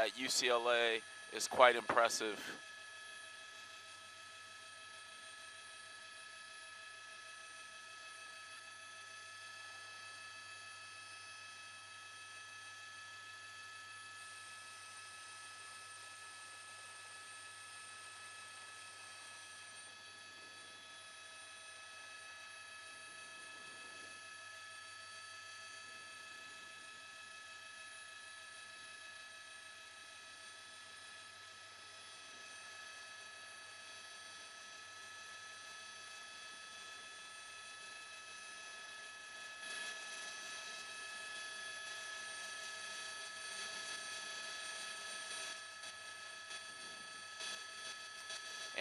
at UCLA is quite impressive.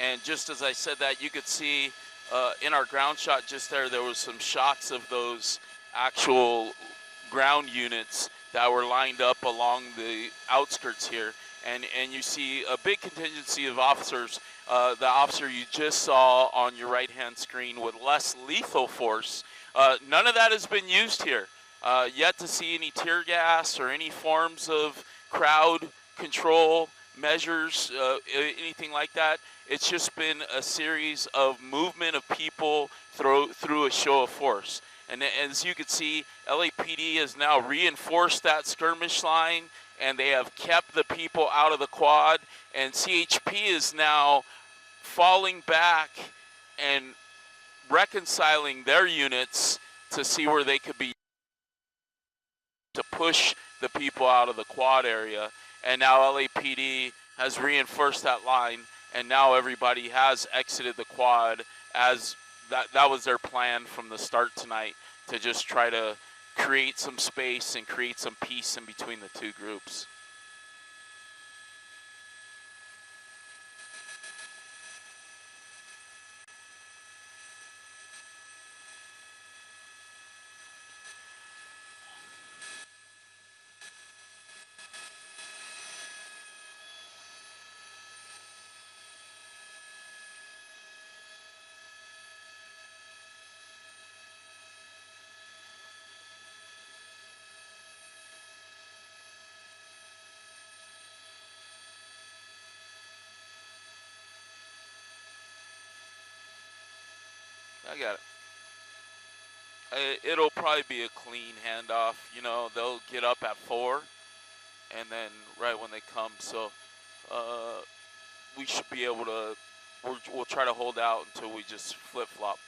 And just as I said that, you could see in our ground shot just there was some shots of those actual ground units that were lined up along the outskirts here. And you see a big contingency of officers. The officer you just saw on your right-hand screen with less lethal force, none of that has been used here. Yet to see any tear gas or any forms of crowd control measures, anything like that. It's just been a series of movement of people through a show of force. And as you can see, LAPD has now reinforced that skirmish line, and they have kept the people out of the quad. And CHP is now falling back and reconciling their units to see where they could be to push the people out of the quad area. And now LAPD has reinforced that line, and now everybody has exited the quad, as that was their plan from the start tonight, to just try to create some space and create some peace in between the two groups. I got it. It'll probably be a clean handoff. You know, they'll get up at 4, and then right when they come, so we should be able to. We'll try to hold out until we just flip-flop.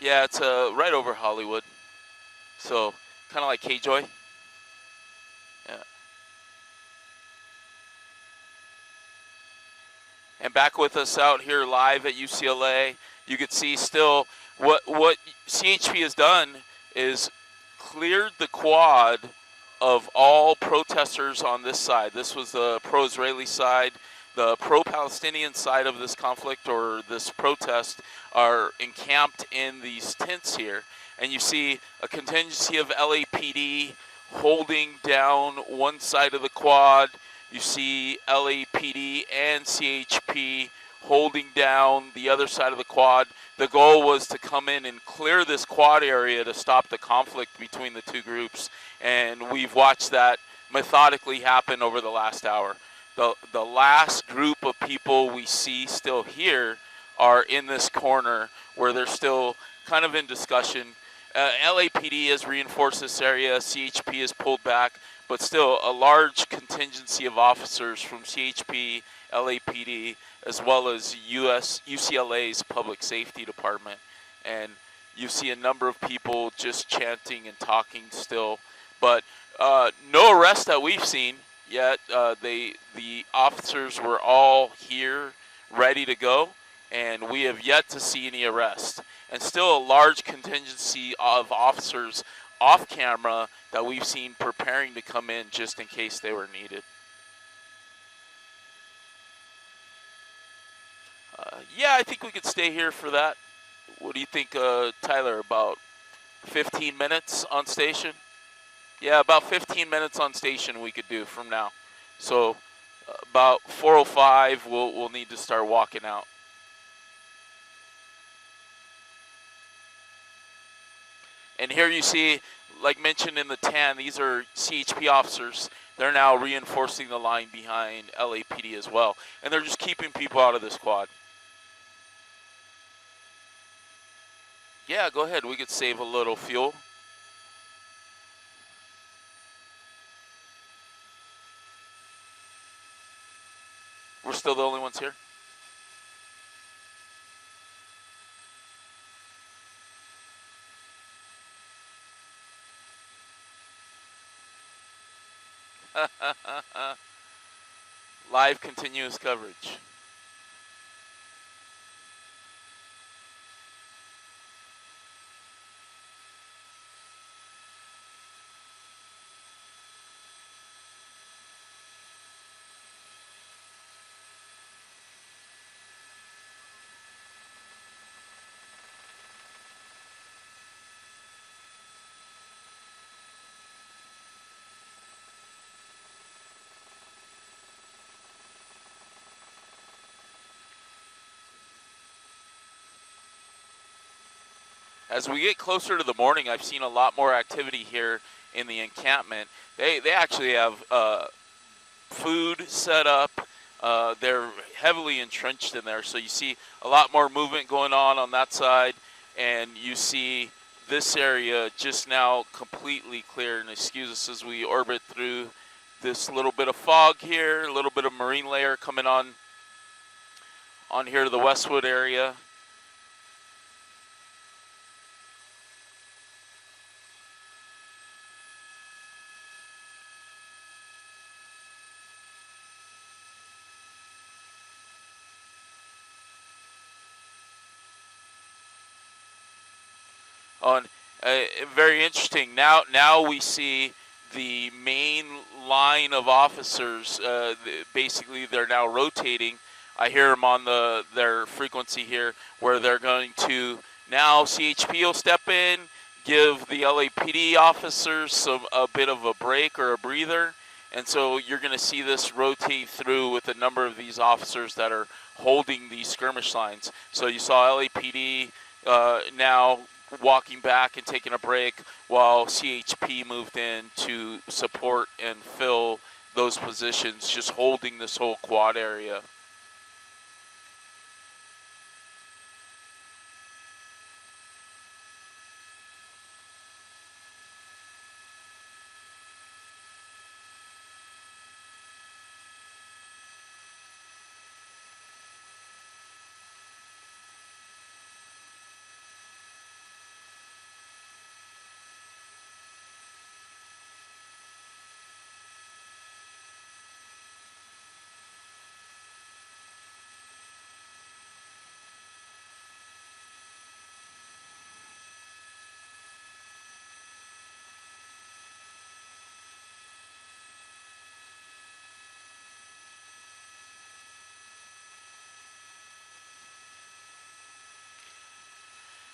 Yeah, it's right over Hollywood. So kind of like K-Joy. Yeah. And back with us out here live at UCLA, you could see still what CHP has done is cleared the quad of all protesters on this side. This was the pro-Israeli side. The pro-Palestinian side of this conflict or this protest are encamped in these tents here. And you see a contingency of LAPD holding down one side of the quad. You see LAPD and CHP holding down the other side of the quad. The goal was to come in and clear this quad area to stop the conflict between the two groups, and we've watched that methodically happen over the last hour. The last group of people we see still here are in this corner where they're still kind of in discussion. LAPD has reinforced this area, CHP has pulled back, but still a large contingency of officers from CHP, LAPD, as well as UCLA's Public Safety Department. And you see a number of people just chanting and talking still. But no arrests that we've seen yet. The officers were all here, ready to go, and we have yet to see any arrests. And still a large contingency of officers off camera that we've seen preparing to come in just in case they were needed. Yeah, I think we could stay here for that. What do you think, Tyler, about 15 minutes on station? Yeah, about 15 minutes on station we could do from now. So about 4:05, we'll need to start walking out. And here you see, like mentioned in the tan, these are CHP officers. They're now reinforcing the line behind LAPD as well. And they're just keeping people out of this quad. Yeah, go ahead. We could save a little fuel. We're still the only ones here. Live continuous coverage. As we get closer to the morning, I've seen a lot more activity here in the encampment. They actually have food set up. They're heavily entrenched in there, so you see a lot more movement going on that side, and you see this area just now completely clear. And excuse us as we orbit through this little bit of fog here, a little bit of marine layer coming on here to the Westwood area. On very interesting. Now we see the main line of officers. Basically, they're now rotating. I hear them on their frequency here, where they're going to now CHP will step in, give the LAPD officers a bit of a break or a breather, and so you're going to see this rotate through with a number of these officers that are holding these skirmish lines. So you saw LAPD now walking back and taking a break while CHP moved in to support and fill those positions, just holding this whole quad area.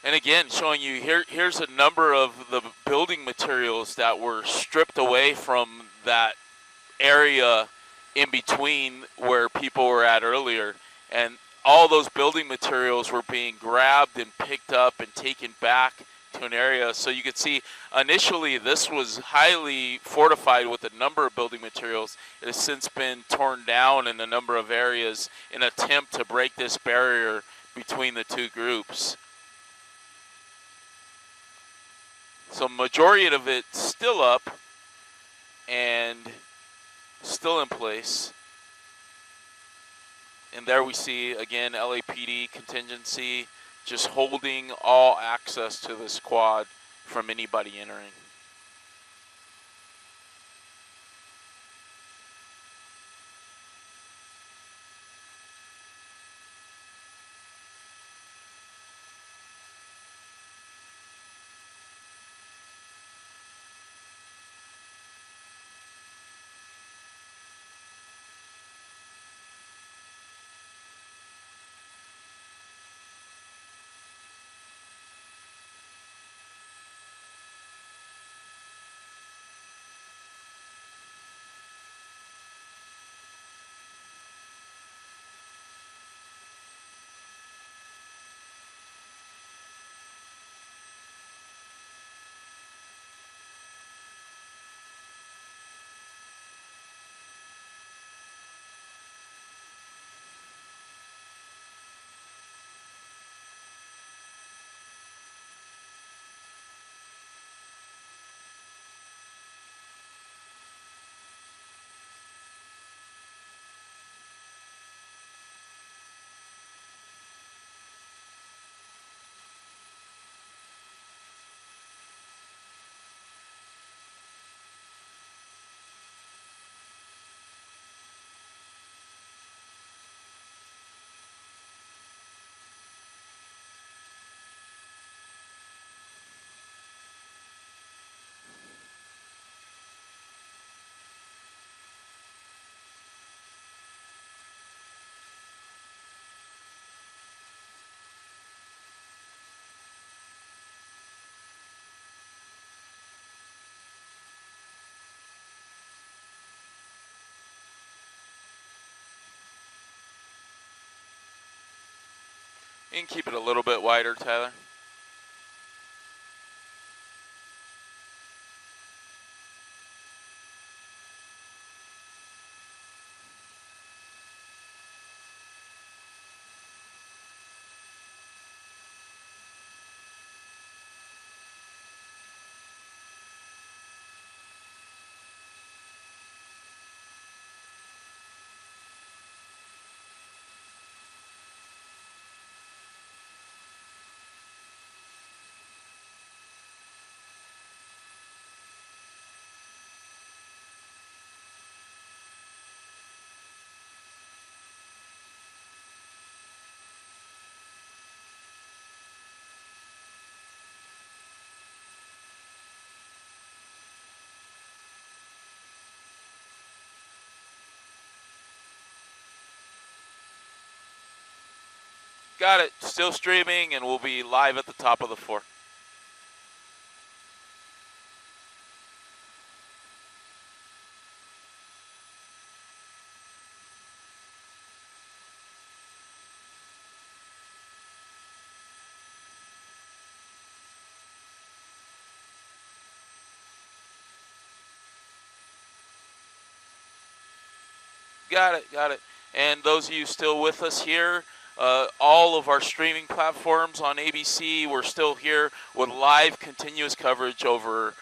And again, showing you here's a number of the building materials that were stripped away from that area in between where people were at earlier. And all those building materials were being grabbed and picked up and taken back to an area. So you could see initially this was highly fortified with a number of building materials. It has since been torn down in a number of areas in an attempt to break this barrier between the two groups. So majority of it still up and still in place. And there we see, again, LAPD contingency just holding all access to this quad from anybody entering. You can keep it a little bit wider, Tyler. Got it. Still streaming, and we'll be live at the top of the floor. Got it, got it. And those of you still with us here, all of our streaming platforms on ABC, we're still here with live continuous coverage over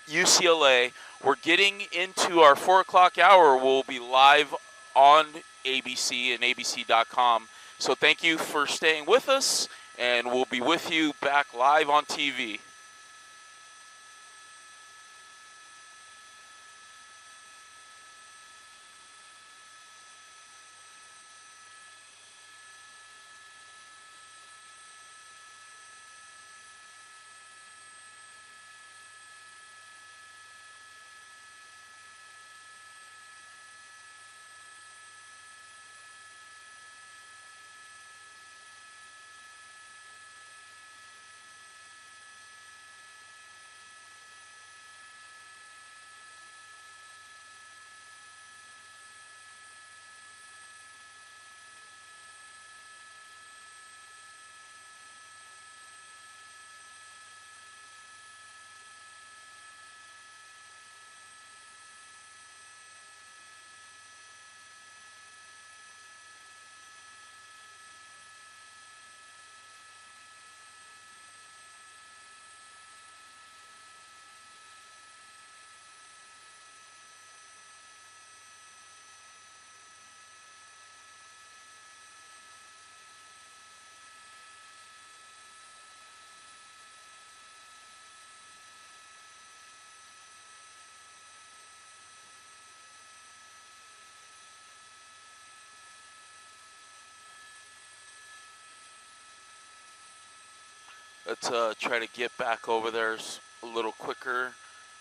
UCLA. We're getting into our 4 o'clock hour. We'll be live on ABC and abc.com. So thank you for staying with us, and we'll be with you back live on TV. Let's try to get back over there a little quicker,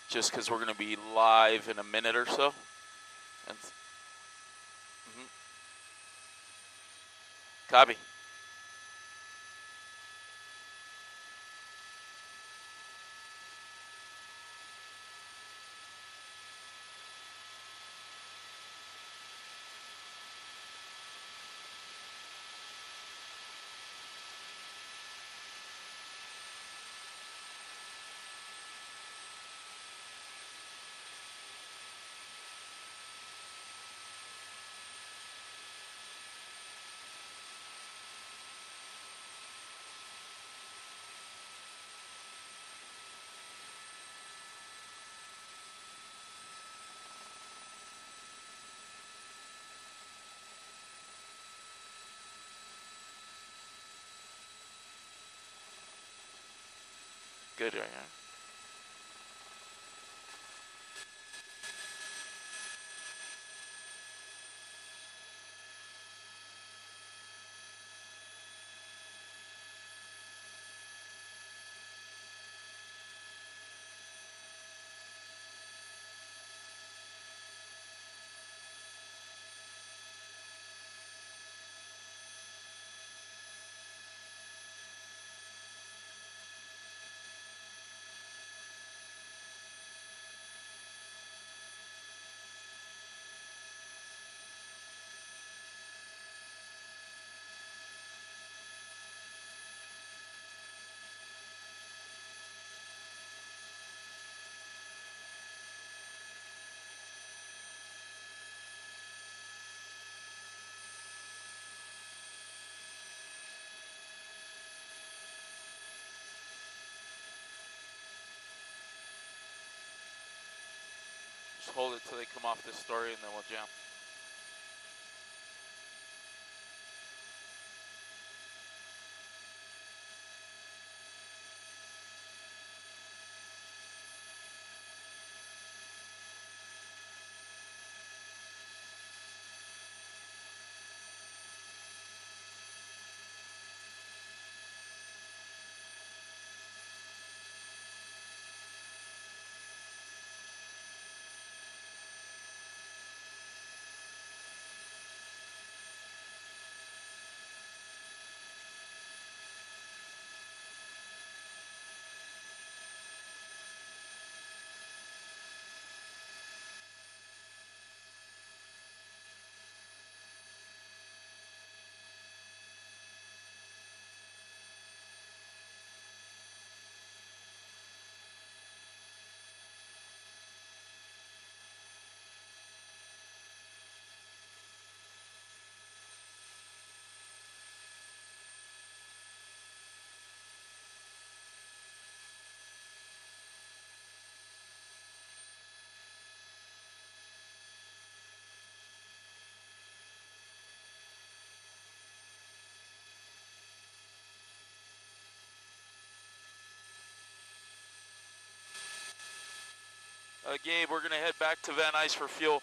just because we're going to be live in a minute or so. And, copy. Good right here. Just hold it till they come off this story, and then we'll jam. Gabe, we're going to head back to Van Nuys for fuel.